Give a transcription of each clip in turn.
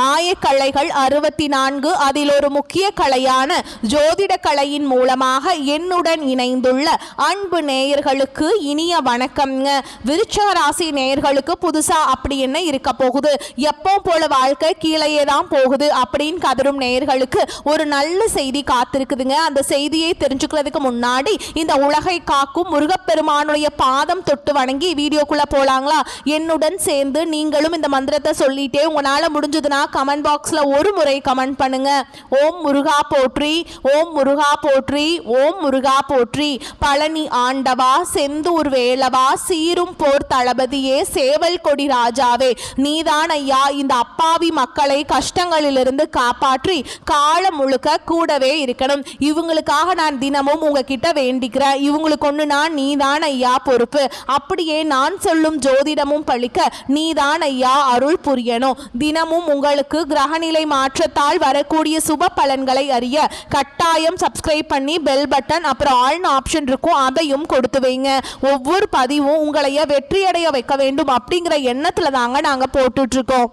ஆயக்கலைகள் 64. அதில் ஒரு முக்கிய கலையான ஜோதிட கலையின் மூலமாக என்னுடன் இணைந்துள்ள அன்பு நேயர்களுக்கு இனிய வணக்கம்ங்க. விருச்சிக ராசி நேயர்களுக்கு புதுசா அப்படி என்ன இருக்க போகுது, எப்போ போல வாழ்க்கை கீழேயே தான் போகுது அப்படின்னு கதரும் நேயர்களுக்கு ஒரு நல்ல செய்தி காத்திருக்குதுங்க. அந்த செய்தியை தெரிஞ்சுக்கிறதுக்கு முன்னாடி இந்த உலகை காக்கும் முருகப்பெருமானுடைய பாதம் தொட்டு வணங்கி வீடியோக்குள்ள போலாங்களா? என்னுடன் சேர்ந்து நீங்களும் இந்த மந்திரத்தை சொல்லிட்டே உங்களால முடிஞ்சதுன்னா கமெண்ட் பாக்ஸ்ல ஒரு முறை கமெண்ட் பண்ணுங்க. ஓம் முருகா போற்றி, ஓம் முருகா போற்றி, ஓம் முருகா போற்றி. பழனி ஆண்டவா, செந்தூர் வேலவா, சீரும் போர் தளபதியே, சேவல் கொடி ராஜாவே, நீதான் ஐயா இந்த அப்பாவி மக்களை கஷ்டங்களிலிருந்து காப்பாற்றி காலம் முழுக்க கூடவே இருக்கணும். இவங்களுக்காக நான் தினமும் உங்ககிட்ட வேண்டிக்கிறேன். இவங்களுக்கு ஒன்று நான் நீதான் ஐயா பொறுப்பு. அப்படியே நான் சொல்லும் ஜோதிடமும் பழிக்க நீதான் ஐயா அருள் புரியணும். தினமும் உங்களுக்கு கிரகநிலை மாற்றத்தால் வரக்கூடிய சுப பலன்களை அறிய கட்டாயம் சப்ஸ்கிரைப் பண்ணி பெல் பட்டன் அப்புறம் ஆல்னு ஆப்ஷன் இருக்கும், அதையும் கொடுத்து வைங்க. ஒவ்வொரு பதிவும் உங்களைய வெற்றியடைய வைக்க வேண்டும் அப்படிங்கிற எண்ணத்துல தாங்க நாங்க போட்டுட்டு இருக்கோம்.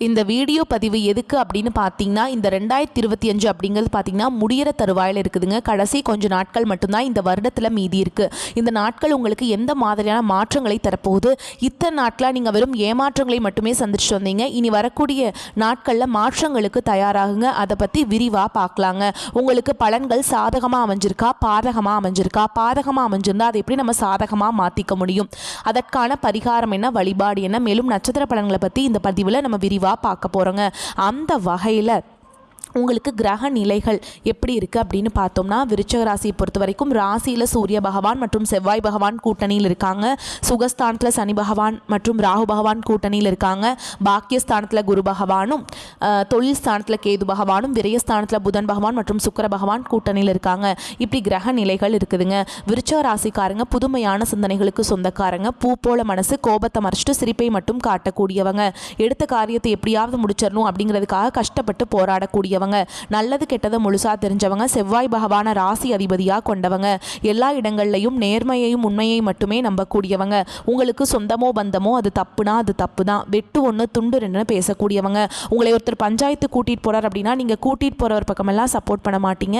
இந்த வீடியோ பதிவு எதுக்கு அப்படின்னு பார்த்தீங்கன்னா, இந்த 2025 அப்படிங்கிறது பார்த்தீங்கன்னா முடிகிற தருவாயில் இருக்குதுங்க. கடைசி கொஞ்சம் நாட்கள் மட்டும்தான் இந்த வருடத்தில் மீதி இருக்குது. இந்த நாட்கள் உங்களுக்கு எந்த மாதிரியான மாற்றங்களை தரப்போகுது? இத்தனை நாட்களாக நீங்கள் வெறும் ஏமாற்றங்களை மட்டுமே சந்திச்சுட்டு வந்தீங்க. இனி வரக்கூடிய நாட்களில் மாற்றங்களுக்கு தயாராகுங்க. அதை பற்றி விரிவாக பார்க்கலாங்க. உங்களுக்கு பலன்கள் சாதகமாக அமைஞ்சிருக்கா, பாதகமாக அமைஞ்சிருக்கா? பாதகமாக அமைஞ்சிருந்தா அதை எப்படி நம்ம சாதகமாக மாற்றிக்க முடியும்? அதற்கான பரிகாரம் என்ன, வழிபாடு என்ன, மேலும் நட்சத்திர பலன்களை பற்றி இந்த பதிவில் நம்ம விரிவாக பார்க்க போகிறோங்க. அந்த வகையில் உங்களுக்கு கிரக நிலைகள் எப்படி இருக்குது அப்படின்னு பார்த்தோம்னா, விருச்சிக ராசியை பொறுத்த வரைக்கும் ராசியில் சூரிய பகவான் மற்றும் செவ்வாய் பகவான் கூட்டணியில் இருக்காங்க. சுகஸ்தானத்தில் சனி பகவான் மற்றும் ராகு பகவான் கூட்டணியில் இருக்காங்க. பாக்கியஸ்தானத்தில் குரு பகவானும், தொழில் ஸ்தானத்தில் கேது பகவானும், விரயஸ்தானத்தில் புதன் பகவான் மற்றும் சுக்கிர பகவான் கூட்டணியில் இருக்காங்க. இப்படி கிரக நிலைகள் இருக்குதுங்க. விருச்சிக ராசிக்காரங்க புதுமையான சிந்தனைகளுக்கு சொந்தக்காரங்க. பூ போல மனசு, கோபத்தை மறைச்சிட்டு சிரிப்பை மட்டும் காட்டக்கூடியவங்க. எடுத்த காரியத்தை எப்படியாவது முடிச்சிடணும் அப்படிங்கிறதுக்காக கஷ்டப்பட்டு போராடக்கூடியவங்க. நல்லது கெட்டதை முழுசா தெரிஞ்சவங்க. செவ்வாய் பகவான ராசி அதிபதியாக கொண்டவங்க. எல்லா இடங்கள்லையும் நேர்மையையும் உண்மையை மட்டுமே நம்பக்கூடியவங்க. உங்களுக்கு சொந்தமோ பந்தமோ அது தப்புனா அது தப்பு தான், வெட்டு ஒன்று துண்டு ரெண்டுன்னு பேசக்கூடியவங்க. உங்களை ஒருத்தர் பஞ்சாயத்து கூட்டிகிட்டு போகிறார் அப்படின்னா நீங்கள் கூட்டிகிட்டு போகிறவர் பக்கமெல்லாம் சப்போர்ட் பண்ண மாட்டீங்க.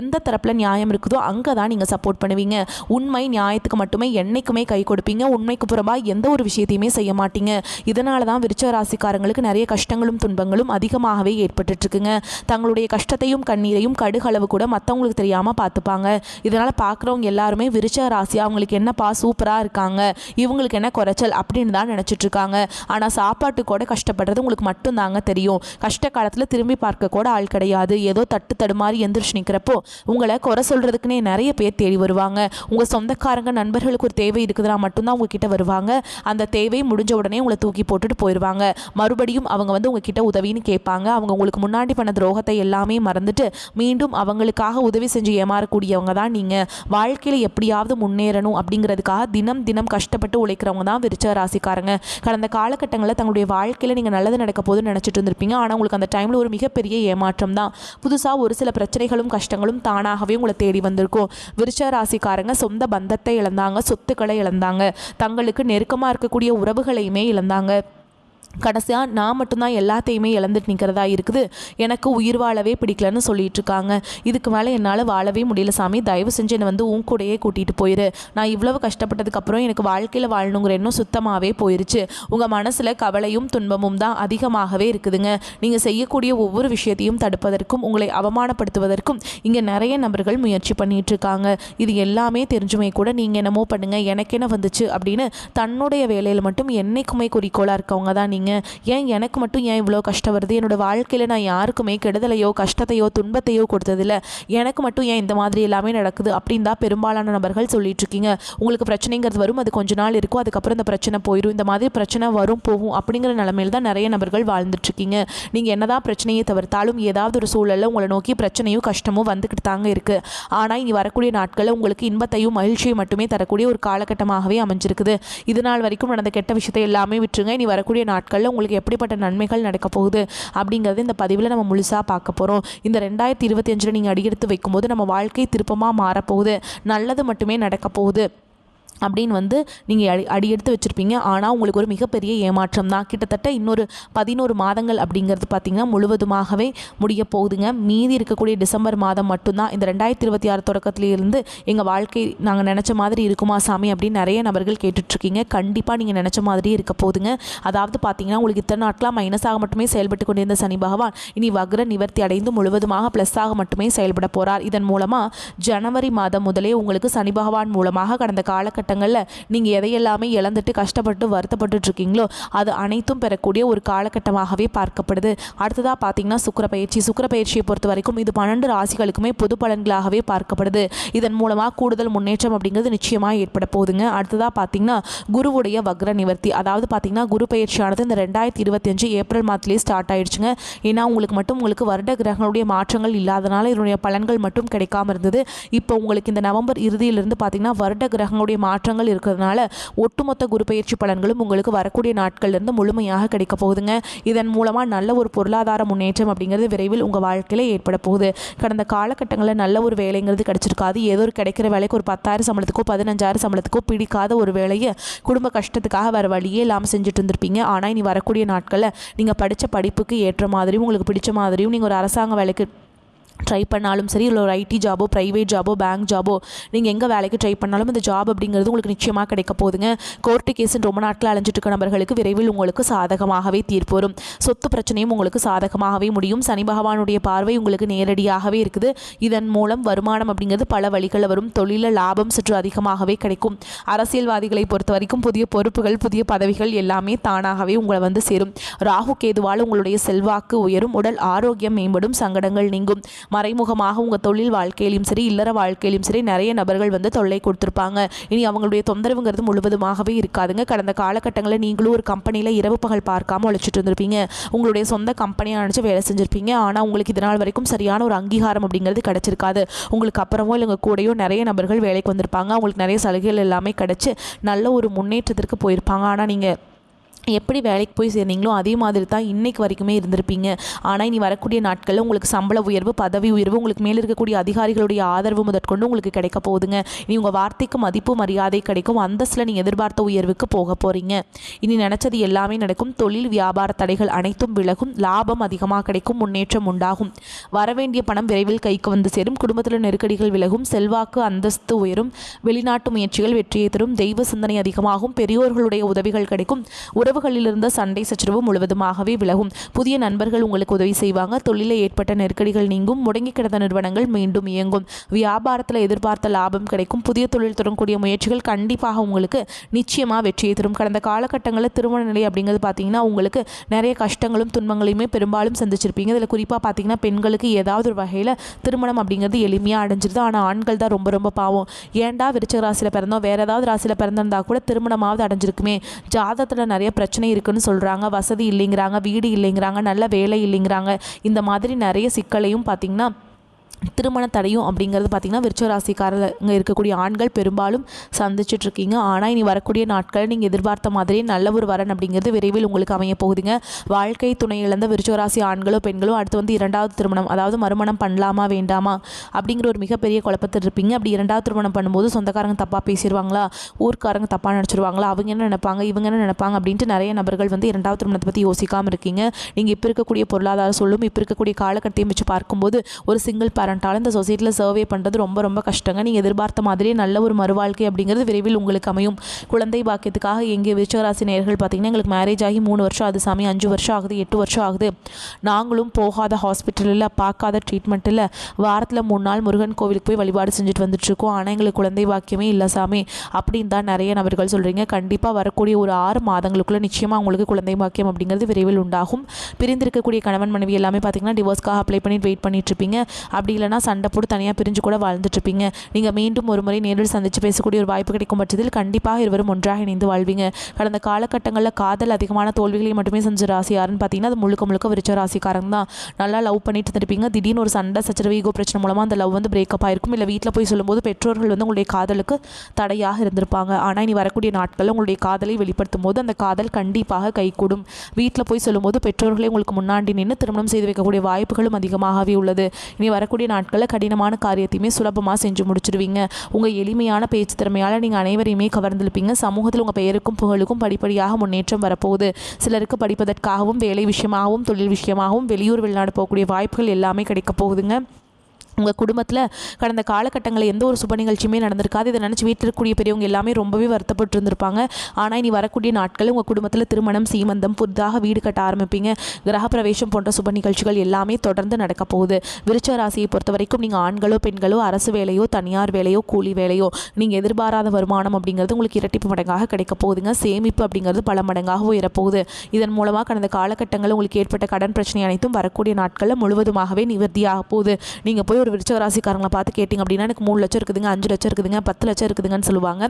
எந்த தரப்பில் நியாயம் இருக்குதோ அங்கே தான் நீங்கள் சப்போர்ட் பண்ணுவீங்க. உண்மை நியாயத்துக்கு மட்டுமே என்றைக்குமே கை கொடுப்பீங்க. உண்மைக்கு புறம்பாக எந்த ஒரு விஷயத்தையுமே செய்ய மாட்டீங்க. இதனால தான் விருச்சிக ராசிக்காரங்களுக்கு நிறைய கஷ்டங்களும் துன்பங்களும் அதிகமாகவே ஏற்பட்டுருக்குங்க. தங்களுடைய கஷ்டத்தையும் கண்ணீரையும் கடுகளவு கூட மற்றவங்களுக்கு தெரியாமல் பார்த்துப்பாங்க. இதனால் பார்க்குறவங்க எல்லாருமே விருச்சிக ராசியாக அவங்களுக்கு என்னப்பா சூப்பராக இருக்காங்க, இவங்களுக்கு என்ன குறைச்சல் அப்படின்னு தான் நினச்சிட்டு இருக்காங்க. ஆனால் சாப்பாட்டு கூட கஷ்டப்படுறது உங்களுக்கு மட்டும்தாங்க தெரியும். கஷ்ட காலத்தில் திரும்பி பார்க்க கூட ஆள் கிடையாது. ஏதோ தட்டு தடுமாறி எந்திரிச்சு நிற்கிறப்போ உங்களை குறை சொல்கிறதுக்குன்னே நிறைய பேர் தேடி வருவாங்க. உங்கள் சொந்தக்காரங்க நண்பர்களுக்கு ஒரு தேவை இருக்குதுன்னா மட்டும்தான் உங்ககிட்ட வருவாங்க. அந்த தேவை முடிஞ்ச உடனே உங்களை தூக்கி போட்டுட்டு போயிடுவாங்க. மறுபடியும் அவங்க வந்து உங்ககிட்ட உதவின்னு கேட்பாங்க. அவங்க உங்களுக்கு முன்னாடி பண்ண துரோகத்தை எல்லாமே மறந்துட்டு மீண்டும் அவங்களுக்காக உதவி செஞ்சு ஏமாறக்கூடியவங்க தான் நீங்கள். வாழ்க்கையில் எப்படியாவது முன்னேறணும் அப்படிங்கிறதுக்காக தினம் தினம் கஷ்டப்பட்டு உழைக்கிறவங்க தான் விருச்சிக ராசிக்காரங்க. கடந்த காலகட்டங்களில் தங்களுடைய வாழ்க்கையில் நீங்கள் நல்லது நடக்க போதுன்னு நினச்சிட்டு இருந்திருப்பீங்க. ஆனால் உங்களுக்கு அந்த டைமில் ஒரு மிகப்பெரிய ஏமாற்றம் தான். புதுசாக ஒரு சில பிரச்சனைகளும் கஷ்டங்களும் தானாகவே உங்களை தேடி வந்திருக்கும். விருச்சிக ராசிக்காரங்க சொந்த பந்தத்தை இழந்தாங்க, சொத்துக்களை இழந்தாங்க, தங்களுக்கு நெருக்கமாக இருக்கக்கூடிய உறவுகளையுமே இழந்தாங்க. கடைசியாக நான் மட்டும்தான் எல்லாத்தையுமே இழந்துட்டு நிற்கிறதா இருக்குது, எனக்கு உயிர் வாழவே பிடிக்கலன்னு சொல்லிட்டு இருக்காங்க. இதுக்கு மேலே என்னால் வாழவே முடியல சாமி, தயவு செஞ்சு என்னை வந்து உன் கூடையே கூட்டிகிட்டு போயிரு. நான் இவ்வளவு கஷ்டப்பட்டதுக்கப்புறம் எனக்கு வாழ்க்கையில் வாழணுங்கிற எண்ணம் சுத்தமாகவே போயிருச்சு. உங்கள் மனசில் கவலையும் துன்பமும் தான் அதிகமாகவே இருக்குதுங்க. நீங்கள் செய்யக்கூடிய ஒவ்வொரு விஷயத்தையும் தடுப்பதற்கும் உங்களை அவமானப்படுத்துவதற்கும் இங்கே நிறைய நபர்கள் முயற்சி பண்ணிகிட்டு இருக்காங்க. இது எல்லாமே தெரிஞ்சுமே கூட நீங்கள் என்னமோ பண்ணுங்கள், எனக்கு என்ன வந்துச்சு அப்படின்னு தன்னுடைய வேலையில் மட்டும் என்னைக்குமே குறிக்கோளாக இருக்கவங்க தான் நீங்கள். ஏன் எனக்கு மட்டும் ஏன் இவ்வளோ கஷ்டம் வருது, என்னோட வாழ்க்கையில் நான் யாருக்குமே கெடுதலையோ கஷ்டத்தையோ துன்பத்தையோ கொடுத்ததில்ல, எனக்கு மட்டும் ஏன் இந்த மாதிரி எல்லாமே நடக்குது அப்படின்னு தான் பெரும்பாலான நபர்கள் சொல்லிட்டு இருக்கீங்க. உங்களுக்கு பிரச்சனைங்கிறது வரும், அது கொஞ்ச நாள் இருக்கும், அதுக்கப்புறம் இந்த பிரச்சனை போயிடும். இந்த மாதிரி பிரச்சனை வரும் போகும் அப்படிங்கிற நிலைமையில் தான் நிறைய நபர்கள் வாழ்ந்துட்டுருக்கீங்க. நீங்கள் என்னதான் பிரச்சனையை தவிர்த்தாலும் ஏதாவது ஒரு சூழலில் உங்களை நோக்கி பிரச்சனையும் கஷ்டமும் வந்துக்கிட்டு தாங்க இருக்குது. ஆனால் இனி வரக்கூடிய நாட்களில் உங்களுக்கு இன்பத்தையும் மகிழ்ச்சியும் மட்டுமே தரக்கூடிய ஒரு காலகட்டமாகவே அமைஞ்சிருக்குது. இது நாள் வரைக்கும் நடந்த கெட்ட விஷயத்தை எல்லாமே விட்டுருங்க. இனி வரக்கூடிய நாட்கள் உங்களுக்கு எப்படிப்பட்ட நன்மைகள் நடக்க போகுது அப்படிங்கிறது இந்த பதிவில் நம்ம முழுசாக பார்க்க போகிறோம். இந்த 2025 நீங்கள் அடியெடுத்து வைக்கும்போது நம்ம வாழ்க்கை திருப்பமாக மாறப்போகுது, நல்லது மட்டுமே நடக்க போகுது. அப்படின்னு வந்து நீங்கள் அடி எடுத்து வச்சுருப்பீங்க. ஆனால் உங்களுக்கு ஒரு மிகப்பெரிய ஏமாற்றம் தான். கிட்டத்தட்ட இன்னொரு 11 மாதங்கள் அப்படிங்கிறது பார்த்திங்கன்னா முழுவதுமாகவே முடிய போகுதுங்க. மீதி இருக்கக்கூடிய டிசம்பர் மாதம் மட்டும்தான் இந்த 2026 தொடக்கத்திலிருந்து எங்கள் வாழ்க்கை நாங்கள் நினச்ச மாதிரி இருக்குமா சாமி அப்படின்னு நிறைய நபர்கள் கேட்டுட்ருக்கீங்க. கண்டிப்பாக நீங்கள் நினச்ச மாதிரியே இருக்க போகுதுங்க. அதாவது பார்த்திங்கன்னா உங்களுக்கு இத்தனை நாட்களாக மைனஸாக மட்டுமே செயல்பட்டு கொண்டிருந்த சனி பகவான் இனி வக்ர நிவர்த்தி அடைந்து முழுவதுமாக ப்ளஸ்ஸாக மட்டுமே செயல்பட போகிறார். இதன் மூலமாக ஜனவரி மாதம் முதலே உங்களுக்கு சனி பகவான் மூலமாக கடந்த காலகட்டங்களில் நீங்கள் எதையெல்லாமே இழந்துட்டு கஷ்டப்பட்டு வருத்தப்பட்டு இருக்கீங்களோ அது அனைத்தும் பெறக்கூடிய ஒரு காலகட்டமாகவே பார்க்கப்படுது. அடுத்ததாக பார்த்தீங்கன்னா சுக்கிர பயிற்சியை பொறுத்த வரைக்கும் இது 12 ராசிகளுக்குமே பொது பலன்களாகவே பார்க்கப்படுது. இதன் மூலமாக கூடுதல் முன்னேற்றம் அப்படிங்கிறது நிச்சயமாக ஏற்பட போகுதுங்க. அடுத்ததாக பார்த்தீங்கன்னா குருவுடைய வக்ர நிவர்த்தி, அதாவது பார்த்தீங்கன்னா குரு பயிற்சியானது இந்த 2025 ஏப்ரல் மாதத்திலேயே ஸ்டார்ட் ஆயிடுச்சுங்க. ஏன்னா உங்களுக்கு வருட கிரகங்களுடைய மாற்றங்கள் இல்லாதனால இதனுடைய பலன்கள் மட்டும் கிடைக்காம இருந்தது. இப்போ உங்களுக்கு இந்த நவம்பர் இறுதியிலிருந்து பார்த்தீங்கன்னா வருட கிரகங்களுடைய மாற்றங்கள் இருக்கிறதுனால ஒட்டுமொத்த குரு பயிற்சி பலன்களும் உங்களுக்கு வரக்கூடிய நாட்கள்லேருந்து முழுமையாக கிடைக்க போகுதுங்க. இதன் மூலமாக நல்ல ஒரு பொருளாதார முன்னேற்றம் அப்படிங்கிறது விரைவில் உங்கள் வாழ்க்கையில் ஏற்பட போகுது. கடந்த காலகட்டங்களில் நல்ல ஒரு வேலைங்கிறது கிடைச்சிருக்காது. ஏதோ ஒரு கிடைக்கிற வேலைக்கு ஒரு 10,000 சம்பளத்துக்கோ 15,000 சம்பளத்துக்கோ பிடிக்காத ஒரு வேலையை குடும்ப கஷ்டத்துக்காக வேறு வழியே இல்லாமல் செஞ்சுட்டு இருந்திருப்பீங்க. ஆனால் இனி வரக்கூடிய நாட்களில் நீங்கள் படித்த படிப்புக்கு ஏற்ற மாதிரியும் உங்களுக்கு பிடிச்ச மாதிரியும் நீங்கள் ஒரு அரசாங்க வேலைக்கு ட்ரை பண்ணாலும் சரி, இல்லை ஒரு ஐடி ஜாபோ, ப்ரைவேட் ஜாபோ, பேங்க் ஜாபோ, நீங்கள் எங்கே வேலைக்கு ட்ரை பண்ணாலும் இந்த ஜாப் அப்படிங்கிறது உங்களுக்கு நிச்சயமாக கிடைக்க போகுதுங்க. கோர்ட்டு கேஸுன்னு ரொம்ப நாட்கள் அலைஞ்சிட்டு இருக்க நபர்களுக்கு விரைவில் உங்களுக்கு சாதகமாகவே தீர்ப்பு வரும். சொத்து பிரச்சனையும் உங்களுக்கு சாதகமாகவே முடியும். சனி பகவானுடைய பார்வை உங்களுக்கு நேரடியாகவே இருக்குது. இதன் மூலம் வருமானம் அப்படிங்கிறது பல வழிகளில் வரும். தொழிலில் லாபம் சற்று அதிகமாகவே கிடைக்கும். அரசியல்வாதிகளை பொறுத்த வரைக்கும் புதிய பொறுப்புகள், புதிய பதவிகள் எல்லாமே தானாகவே உங்களை வந்து சேரும். ராகு கேதுவால் உங்களுடைய செல்வாக்கு உயரும். உடல் ஆரோக்கியம் மேம்படும். சங்கடங்கள் நீங்கும். மறைமுகமாக உங்கள் தொழில் வாழ்க்கையிலும் சரி, இல்லற வாழ்க்கையிலும் சரி நிறைய நபர்கள் வந்து தொல்லை கொடுத்துருப்பாங்க. இனி அவங்களுடைய தொந்தரவுங்கிறது முழுவதுமாகவே இருக்காதுங்க. கடந்த காலகட்டங்களில் நீங்களும் ஒரு கம்பெனியில் இரவு பகல் பார்க்காம உழைச்சிட்டு இருந்திருப்பீங்க. உங்களுடைய சொந்த கம்பெனியாக நினச்சி வேலை செஞ்சுருப்பீங்க. ஆனால் உங்களுக்கு இதனால் வரைக்கும் சரியான ஒரு அங்கீகாரம் அப்படிங்கிறது கிடச்சிருக்காது. உங்களுக்கு அப்புறமோ இல்லை உங்கள் கூடயோ நிறைய நபர்கள் வேலைக்கு வந்திருப்பாங்க. அவங்களுக்கு நிறைய சலுகைகள் எல்லாமே கிடச்சி நல்ல ஒரு முன்னேற்றத்திற்கு போயிருப்பாங்க. ஆனால் நீங்கள் எப்படி வேலைக்கு போய் சேர்ந்தீங்களோ அதே மாதிரி தான் இன்றைக்கு வரைக்குமே இருந்திருப்பீங்க. ஆனால் இனி வரக்கூடிய நாட்களில் உங்களுக்கு சம்பள உயர்வு, பதவி உயர்வு, உங்களுக்கு மேலே இருக்கக்கூடிய அதிகாரிகளுடைய ஆதரவு முதற்கொண்டு உங்களுக்கு கிடைக்க போகுதுங்க. இனி உங்கள் வார்த்தைக்கு மதிப்பு மரியாதை கிடைக்கும். அந்தஸ்தில் நீங்கள் எதிர்பார்த்த உயர்வுக்கு போக போகிறீங்க. இனி நினச்சது எல்லாமே நடக்கும். தொழில் வியாபார தடைகள் அனைத்தும் விலகும். லாபம் அதிகமாக கிடைக்கும். முன்னேற்றம் உண்டாகும். வரவேண்டிய பணம் விரைவில் கைக்கு வந்து சேரும். குடும்பத்தில் நெருக்கடிகள் விலகும். செல்வாக்கு அந்தஸ்து உயரும். வெளிநாட்டு முயற்சிகள் வெற்றியை தரும். தெய்வ சிந்தனை அதிகமாகும். பெரியோர்களுடைய உதவிகள் கிடைக்கும். உறவுகளில் இருந்த சண்டை சச்சரவு முழுவதுமாகவே விலகும். புதிய நண்பர்கள் உங்களுக்கு உதவி செய்வாங்க. தொழிலில் ஏற்பட்ட நெருக்கடிகள் நீங்கும். முடங்கி கிடந்த நிறுவனங்கள் மீண்டும் இயங்கும். வியாபாரத்தில் எதிர்பார்த்த லாபம் கிடைக்கும். புதிய தொழில் தொடங்கக்கூடிய முயற்சிகள் கண்டிப்பாக உங்களுக்கு நிச்சயமாக வெற்றியை தரும். கடந்த காலகட்டங்களில் திருமண நிலை அப்படிங்கிறது பார்த்தீங்கன்னா உங்களுக்கு நிறைய கஷ்டங்களும் துன்பங்களையுமே பெரும்பாலும் சந்திச்சிருப்பீங்க. இதில் குறிப்பாக பார்த்தீங்கன்னா பெண்களுக்கு ஏதாவது ஒரு வகையில் திருமணம் அப்படிங்கிறது எளிமையாக அடைஞ்சிருது. ஆனால் ஆண்கள் தான் ரொம்ப ரொம்ப பாவம். ஏன்டா விருச்சிக ராசியில் பிறந்தோம், வேறு ஏதாவது ராசியில் பிறந்திருந்தால் கூட திருமணமாவது அடைஞ்சிருக்குமே. ஜாதகத்தில் நிறைய பிரச்சனை இருக்குன்னு சொல்கிறாங்க. வசதி இல்லைங்கிறாங்க, வீடு இல்லைங்கிறாங்க, நல்ல வேலை இல்லைங்கிறாங்க. இந்த மாதிரி நிறைய சிக்கலையும் பார்த்திங்கன்னா திருமண தடையும் அப்படிங்கிறது பார்த்திங்கன்னா விருச்சிக ராசிக்காரங்க இருக்கக்கூடிய ஆண்கள் பெரும்பாலும் சந்திச்சிட்ருக்கீங்க. ஆனால் இனி வரக்கூடிய நாட்கள் நீங்கள் எதிர்பார்த்த மாதிரியே நல்ல ஒரு வரன் அப்படிங்கிறது விரைவில் உங்களுக்கு அமைய போகுதுங்க. வாழ்க்கை துணை இழந்த விருச்சிக ராசி ஆண்களோ பெண்களோ அடுத்து வந்து 2வது திருமணம், அதாவது மறுமணம் பண்ணலாமா வேண்டாமா அப்படிங்கிற ஒரு மிகப்பெரிய குழப்பத்தில் இருப்பீங்க. அப்படி 2வது திருமணம் பண்ணும்போது சொந்தக்காரங்க தப்பாக பேசிடுவாங்களா, ஊர்க்காரங்க தப்பாக நினச்சிருவாங்களா, அவங்க என்ன நினைப்பாங்க, இவங்க என்ன நினைப்பாங்க அப்படின்ட்டு நிறைய நபர்கள் வந்து 2வது திருமணத்தை பற்றி யோசிக்காமல் இருக்கீங்க. நீங்கள் இப்போ இருக்கக்கூடிய பொருளாதார சொல்லும் இப்போ இருக்கக்கூடிய காலகட்டத்தையும் வச்சு பார்க்கும்போது ஒரு சிங்கிள் இந்த சொசைட்டியில் சர்வே பண்ணுறது ரொம்ப ரொம்ப கஷ்டங்க. நீங்கள் எதிர்பார்த்த மாதிரியே நல்ல ஒரு மறுவாழ்க்கை அப்படிங்கிறது விரைவில் உங்களுக்கு அமையும். குழந்தை பாக்கியத்துக்காக எங்கே விருச்சிக ராசி நேயர்கள் பார்த்தீங்கன்னா எங்களுக்கு மேரேஜ் ஆகி 3 வருஷம் ஆகுது சாமி, 5 வருஷம் ஆகுது, 8 வருஷம் ஆகுது, நாங்களும் போகாத ஹாஸ்பிட்டலில் பார்க்காத ட்ரீட்மெண்ட்டில் வாரத்தில் 3 நாள் முருகன் கோவிலுக்கு போய் வழிபாடு செஞ்சுட்டு வந்துட்டுருக்கோம், ஆனால் எங்களுக்கு குழந்தை பாக்கியமே இல்லை சாமி அப்படின்னு தான் நிறைய நபர்கள் சொல்கிறீங்க. கண்டிப்பாக வரக்கூடிய ஒரு 6 மாதங்களுக்குள்ளே நிச்சயமாக உங்களுக்கு குழந்தை பாக்கியம் அப்படிங்கிறது விரைவில் உண்டாகும். பிரிந்திருக்கக்கூடிய கணவன் மனைவி எல்லாமே பார்த்தீங்கன்னா டிவோர்ஸ்க்காக அப்ளை பண்ணிட்டு வெயிட் பண்ணிட்டுருப்பீங்க. அப்படி இல்லைனா சண்டை போட்டு தனியாக பிரிஞ்சு கூட வாழ்ந்துட்டுருப்பீங்க. நீங்கள் மீண்டும் ஒரு முறை நேரில் சந்தித்து பேசக்கூடிய ஒரு வாய்ப்பு கிடைக்கும் பட்சத்தில் கண்டிப்பாக இருவரும் ஒன்றாக இணைந்து வாழ்வீங்க. கடந்த காலகட்டங்களில் காதல் அதிகமான தோல்விகளை மட்டுமே செஞ்ச ராசி யாருன்னு பார்த்தீங்கன்னா அது முழுக்க விருச்சிக ராசிக்காரங்க தான். நல்லா லவ் பண்ணிட்டு இருப்பீங்க. திடீர்னு ஒரு சண்டை சச்சரவு ஈகோ பிரச்சனை மூலமாக அந்த லவ் வந்து பிரேக்கப் ஆயிருக்கும். இல்லை வீட்டில் போய் சொல்லும்போது பெற்றோர்கள் வந்து உங்களுடைய காதலுக்கு தடையாக இருந்திருப்பாங்க. ஆனால் இனி வரக்கூடிய நாட்களில் உங்களுடைய காதலை வெளிப்படுத்தும் போது அந்த காதல் கண்டிப்பாக கைகூடும். வீட்டில் போய் சொல்லும்போது பெற்றோர்களை உங்களுக்கு முன்னாடி நின்று திருமணம் செய்து வைக்கக்கூடிய வாய்ப்புகளும் அதிகமாகவே உள்ளது. இனி வரக்கூடிய நாட்களில் கடினமான காரியத்தையுமே சுலபமாக செஞ்சு முடிச்சிடுவீங்க. உங்கள் எளிமையான பேச்சு திறமையால் நீங்கள் அனைவரையுமே கவர்ந்திருப்பீங்க. சமூகத்தில் உங்கள் பெயருக்கும் புகழுக்கும் படிப்படியாக முன்னேற்றம் வரப்போகுது. சிலருக்கு படிப்பதற்காகவும் வேலை விஷயமாகவும் தொழில் விஷயமாகவும் வெளியூர் வெளிநாடு போகக்கூடிய வாய்ப்புகள் எல்லாமே கிடைக்க போகுதுங்க. உங்கள் குடும்பத்தில் கடந்த காலகட்டங்களில் எந்த ஒரு சுப நிகழ்ச்சியுமே நடந்திருக்காது. இதை நினச்சி வீட்டில் இருக்கக்கூடிய பெரியவங்க எல்லாமே ரொம்பவே வருத்தப்பட்டு இருந்திருப்பாங்க. ஆனால் இனி வரக்கூடிய நாட்களில் உங்கள் குடும்பத்தில் திருமணம், சீமந்தம், புதிதாக வீடு கட்ட ஆரம்பிப்பீங்க. கிரகப்பிரவேசம் போன்ற சுப நிகழ்ச்சிகள் எல்லாமே தொடர்ந்து நடக்க போகுது. விருச்சிக ராசியை பொறுத்த வரைக்கும் நீங்கள் ஆண்களோ பெண்களோ அரசு வேலையோ தனியார் வேலையோ கூலி வேலையோ நீங்கள் எதிர்பாராத வருமானம் அப்படிங்கிறது உங்களுக்கு இரட்டிப்பு மடங்காக கிடைக்க போகுதுங்க. சேமிப்பு அப்படிங்கிறது பல மடங்காக உயரப்போகுது. இதன் மூலமாக கடந்த காலகட்டங்களில் உங்களுக்கு ஏற்பட்ட கடன் பிரச்சனை அனைத்தும் வரக்கூடிய நாட்களில் முழுவதுமாகவே நிவர்த்தியாக போகுது. நீங்கள் போய் ஒரு விருச்சிக ராசிக்காரங்களை பார்த்து கேட்டிங்க அப்படின்னா எனக்கு 3 லட்சம் இருக்குதுங்க, 5 லட்சம் இருக்குதுங்க, 10 லட்சம் இருக்குதுங்கன்னு சொல்லுவாங்க.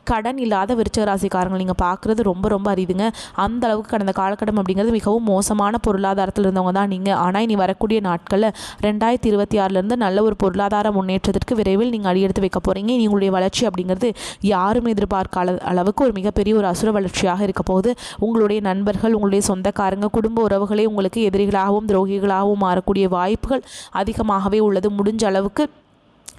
கடன் இல்லாத விருச்சிக ராசிக்காரங்களை நீங்கள் பார்க்குறது ரொம்ப ரொம்ப அரிதுங்க. அந்த அளவுக்கு கடந்த காலகட்டம் அப்படிங்கிறது மிகவும் மோசமான பொருளாதாரத்தில் இருந்தவங்க தான் நீங்கள். ஆனால் இனி வரக்கூடிய நாட்களில் 2026 நல்ல ஒரு பொருளாதார முன்னேற்றத்திற்கு விரைவில் நீங்கள் அடியெடுத்து வைக்க போகிறீங்க. இனி உங்களுடைய வளர்ச்சி அப்படிங்கிறது யாரும் எதிர்பார்க்காத அளவுக்கு ஒரு மிகப்பெரிய ஒரு அசுர வளர்ச்சியாக இருக்க போகுது. உங்களுடைய நண்பர்கள், உங்களுடைய சொந்தக்காரங்க, குடும்ப உறவுகளே உங்களுக்கு எதிரிகளாகவும் துரோகிகளாகவும் மாறக்கூடிய வாய்ப்புகள் அதிகமாகவே உள்ளது. முடிஞ்ச அளவுக்கு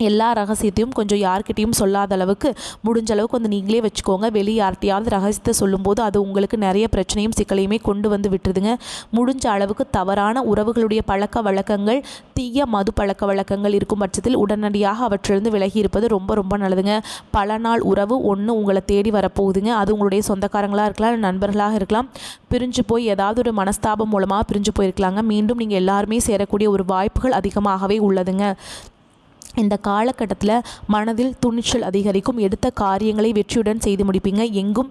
எல்லா ரகசியத்தையும் கொஞ்சம் யார்கிட்டையும் சொல்லாத அளவுக்கு முடிஞ்ச அளவுக்கு வந்து நீங்களே வச்சுக்கோங்க. வெளியே யார்கிட்டையாவது ரகசியத்தை சொல்லும்போது அது உங்களுக்கு நிறைய பிரச்சனையும் சிக்கலையுமே கொண்டு வந்து விட்டுருதுங்க. முடிஞ்ச அளவுக்கு தவறான உறவுகளுடைய பழக்க வழக்கங்கள், தீய மது பழக்க வழக்கங்கள் இருக்கும் பட்சத்தில் உடனடியாக அவற்றிலிருந்து விலகி இருப்பது ரொம்ப ரொம்ப நல்லதுங்க. பல நாள் உறவு ஒன்று உங்களை தேடி வரப்போகுதுங்க. அது உங்களுடைய சொந்தக்காரங்களாக இருக்கலாம், நண்பர்களாக இருக்கலாம். பிரிஞ்சு போய் ஏதாவது ஒரு மனஸ்தாபம் மூலமாக பிரிஞ்சு போயிருக்கலாங்க. மீண்டும் நீங்கள் எல்லாருமே சேரக்கூடிய ஒரு வாய்ப்புகள் அதிகமாகவே உள்ளதுங்க. இந்த காலகட்டத்தில் மனதில் துணிச்சல் அதிகரிக்கும். எடுத்த காரியங்களை வெற்றியுடன் செய்து முடிப்பீங்க. எங்கும்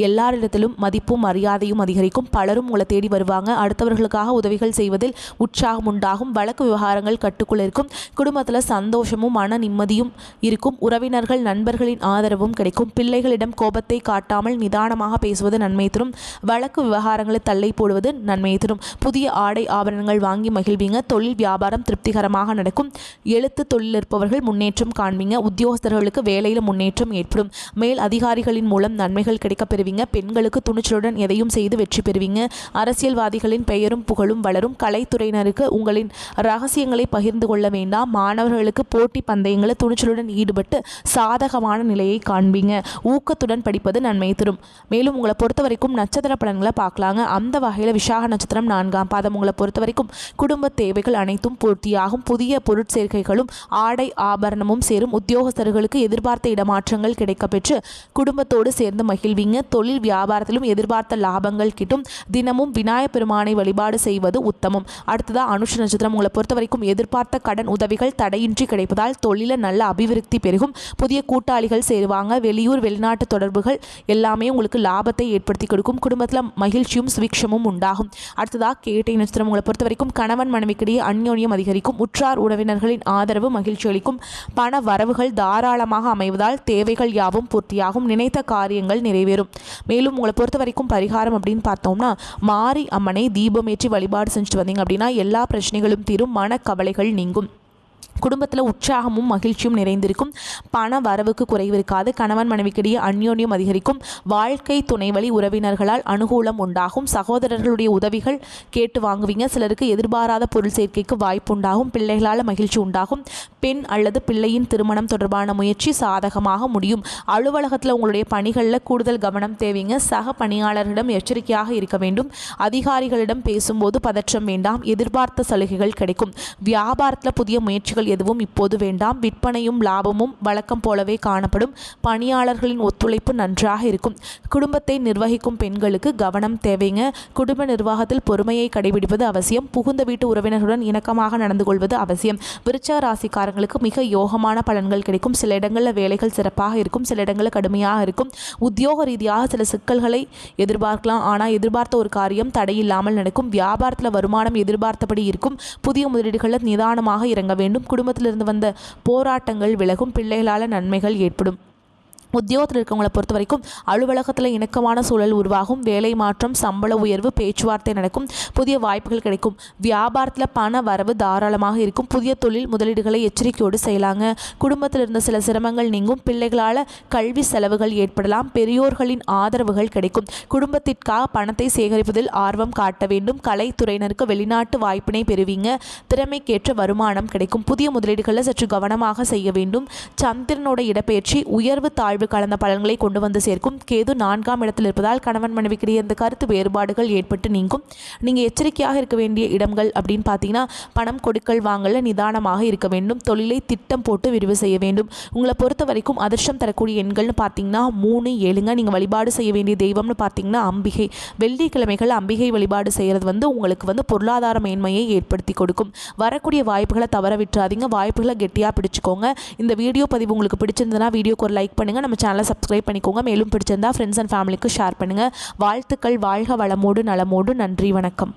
எல்லாரிடத்திலும் மதிப்பும் மரியாதையும் அதிகரிக்கும். பலரும் உங்களை தேடி வருவாங்க. அடுத்தவர்களுக்காக உதவிகள் செய்வதில் உற்சாகம் உண்டாகும். வழக்கு விவகாரங்கள் கட்டுக்குள்ள இருக்கும். குடும்பத்தில் சந்தோஷமும் மன நிம்மதியும் இருக்கும். உறவினர்கள், நண்பர்களின் ஆதரவும் கிடைக்கும். பிள்ளைகளிடம் கோபத்தை காட்டாமல் நிதானமாக பேசுவது நன்மை தரும். வழக்கு விவகாரங்களை தள்ளை போடுவது நன்மை தரும். புதிய ஆடை ஆபரணங்கள் வாங்கி மகிழ்வீங்க. தொழில் வியாபாரம் திருப்திகரமாக நடக்கும். எழுத்து தொழில் இருப்பவர்கள் முன்னேற்றம் காண்பீங்க. உத்தியோகஸ்தர்களுக்கு வேலையில் முன்னேற்றம் ஏற்படும். மேல் அதிகாரிகளின் மூலம் நன்மைகள் கிடைக்கப் பெறுவீங்க. பெண்களுக்கு துணிச்சலுடன் எதையும் செய்து வெற்றி பெறுவீங்க. அரசியல்வாதிகளின் பெயரும் புகழும் வளரும். கலைத்துறையினருக்கு உங்களின் ரகசியங்களை பகிர்ந்து கொள்ள வேண்டாம். மாணவர்களுக்கு போட்டி பந்தயங்களில் துணிச்சலுடன் ஈடுபட்டு சாதகமான நிலையை காண்பீங்க. ஊக்கத்துடன் படிப்பது நன்மை தரும். மேலும் உங்களை பொறுத்த வரைக்கும் நட்சத்திர பலன்களை பார்க்கலாங்க. அந்த வகையில் விசாக நட்சத்திரம் 4ஆம் பாதம். உங்களை பொறுத்த வரைக்கும் குடும்ப தேவைகள் அனைத்தும் பூர்த்தியாகும். புதிய பொருட்சேர்க்கைகளும் ஆடை ஆபரணமும் சேரும். உத்தியோகஸ்தர்களுக்கு எதிர்பார்த்த இடமாற்றங்கள் கிடைக்கப்பெற்று குடும்பத்தோடு சேர்ந்து மகிழ்வீங்க. தொழில் வியாபாரத்திலும் எதிர்பார்த்த லாபங்கள் கிட்டும். தினமும் விநாயகப் பெருமானை வழிபாடு செய்வது உத்தமம். அடுத்ததா அனுஷ நட்சத்திரம். உங்களை பொறுத்த வரைக்கும் எதிர்பார்த்த கடன் உதவிகள் தடையின்றி கிடைப்பதால் தொழில நல்ல அபிவிருத்தி பெருகும். புதிய கூட்டாளிகள் சேருவாங்க. வெளியூர் வெளிநாட்டு தொடர்புகள் எல்லாமே உங்களுக்கு லாபத்தை ஏற்படுத்தி கொடுக்கும். குடும்பத்தில் மகிழ்ச்சியும் சுவிக்ஷமும் உண்டாகும். அடுத்ததா கேட்டை நட்சத்திரம். உங்களை பொறுத்த வரைக்கும் கணவன் மனைவிக்கிடையே அந்யோன்யம் அதிகரிக்கும். உற்றார் உறவினர்களின் ஆதரவு மகிழ்ச்சி அளிக்கும். பண வரவுகள் தாராளமாக அமைவதால் தேவைகள் யாவும் பூர்த்தியாகும். நினைத்த காரியங்கள் நிறைவேறும். மேலும் உங்களை பொறுத்த வரைக்கும் பரிகாரம் அப்படின்னு பார்த்தோம்னா, மாரி அம்மனை தீபமேற்றி வழிபாடு செஞ்சுட்டு வந்தீங்க அப்படின்னா எல்லா பிரச்சனைகளும் தீரும். மனக்கவலைகள் நீங்கும். குடும்பத்தில் உற்சாகமும் மகிழ்ச்சியும் நிறைந்திருக்கும். பண வரவுக்கு குறைவு இருக்காது. கணவன் மனைவிக்கிடையே அந்யோன்யம் அதிகரிக்கும். வாழ்க்கை துணை வழி உறவினர்களால் அனுகூலம் உண்டாகும். சகோதரர்களுடைய உதவிகள் கேட்டு வாங்குவீங்க. சிலருக்கு எதிர்பாராத பொருள் சேர்க்கைக்கு வாய்ப்பு உண்டாகும். பிள்ளைகளால் மகிழ்ச்சி உண்டாகும். பெண் அல்லது பிள்ளையின் திருமணம் தொடர்பான முயற்சி சாதகமாக முடியும். அலுவலகத்தில் உங்களுடைய பணிகளில் கூடுதல் கவனம் தேவைங்க. சக பணியாளர்களிடம் எச்சரிக்கையாக இருக்க வேண்டும். அதிகாரிகளிடம் பேசும்போது பதற்றம் வேண்டாம். எதிர்பார்த்த சலுகைகள் கிடைக்கும். வியாபாரத்தில் புதிய முயற்சிகள் எதுவும் இப்போது வேண்டாம். விற்பனையும் லாபமும் வழக்கம் போலவே காணப்படும். பணியாளர்களின் ஒத்துழைப்பு நன்றாக இருக்கும். குடும்பத்தை நிர்வகிக்கும் பெண்களுக்கு கவனம் தேவைங்க. குடும்ப நிர்வாகத்தில் பொறுமையை கடைபிடிப்பது அவசியம். புகுந்த வீட்டு உறவினர்களுடன் இணக்கமாக நடந்து கொள்வது அவசியம். விருச்சிக ராசிக்காரங்களுக்கு மிக யோகமான பலன்கள் கிடைக்கும். சில இடங்களில் வேலைகள் சிறப்பாக இருக்கும், சில இடங்களில் கடுமையாக இருக்கும். உத்தியோக ரீதியாக சில சிக்கல்களை எதிர்பார்க்கலாம். ஆனால் எதிர்பார்த்த ஒரு காரியம் தடையில்லாமல் நடக்கும். வியாபாரத்தில் வருமானம் எதிர்பார்த்தபடி இருக்கும். புதிய முதலீடுகளில் நிதானமாக இறங்க வேண்டும். குடும்பத்திலிருந்து வந்த போராட்டங்கள் விலகும். பிள்ளைகளால் நன்மைகள் ஏற்படும். உத்தியோகத்தில் இருக்கவங்களை பொறுத்த வரைக்கும் அலுவலகத்தில் இணக்கமான சூழல் உருவாகும். வேலை மாற்றம், சம்பள உயர்வு, பேச்சுவார்த்தை நடக்கும். புதிய வாய்ப்புகள் கிடைக்கும். வியாபாரத்தில் பண வரவு தாராளமாக இருக்கும். புதிய தொழில் முதலீடுகளை எச்சரிக்கையோடு செய்யலாங்க. குடும்பத்தில் இருந்த சில சிரமங்கள் நீங்கும். பிள்ளைகளால் கல்வி செலவுகள் ஏற்படலாம். பெரியோர்களின் ஆதரவுகள் கிடைக்கும். குடும்பத்திற்காக பணத்தை சேகரிப்பதில் ஆர்வம் காட்ட வேண்டும். கலைத்துறையினருக்கு வெளிநாட்டு வாய்ப்பினை பெறுவீங்க. திறமைக்கேற்ற வருமானம் கிடைக்கும். புதிய முதலீடுகளை சற்று கவனமாக செய்ய வேண்டும். சந்திரனோட இடப்பெயர்ச்சி உயர்வு தாழ்வு கலந்த பலன்களை கொண்டு வந்து சேர்க்கும். கேது 4ஆம் இடத்தில் இருப்பதால் கணவன் மனைவிக்கிடையே இந்த கருத்து வேறுபாடுகள் ஏற்பட்டு நீங்கும். நீங்கள் எச்சரிக்கையாக இருக்க வேண்டிய இடங்கள் அப்படின்னு பார்த்தீங்கன்னா, பணம் கொடுக்கல் வாங்கல நிதானமாக இருக்க வேண்டும். தொழிலை திட்டம் போட்டு விரிவு செய்ய வேண்டும். உங்களை பொறுத்த வரைக்கும் அதிர்ஷ்டம் தரக்கூடிய எண்கள்னு பார்த்தீங்கன்னா 3, 7ங்க. நீங்கள் வழிபாடு செய்ய வேண்டிய தெய்வம்னு பார்த்தீங்கன்னா அம்பிகை. வெள்ளிக்கிழமைகள் அம்பிகை வழிபாடு செய்கிறது உங்களுக்கு பொருளாதார மேன்மையை ஏற்படுத்தி கொடுக்கும். வரக்கூடிய வாய்ப்புகளை தவற விட்டுறாதீங்க. வாய்ப்புகளை கெட்டியாக பிடிச்சிக்கோங்க. இந்த வீடியோ பதிவு உங்களுக்கு பிடிச்சிருந்ததுன்னா வீடியோக்கு ஒரு லைக் பண்ணுங்கள். நம்ம சேனலை சப்ஸ்கிரைப் பண்ணிக்கோங்க. மேலும் பிடிச்சிருந்தா ஃப்ரெண்ட்ஸ் அண்ட் ஃபேமிலிக்கு ஷேர் பண்ணுங்கள். வாழ்த்துக்கள். வாழ்க வளமோடு நலமோடு. நன்றி. வணக்கம்.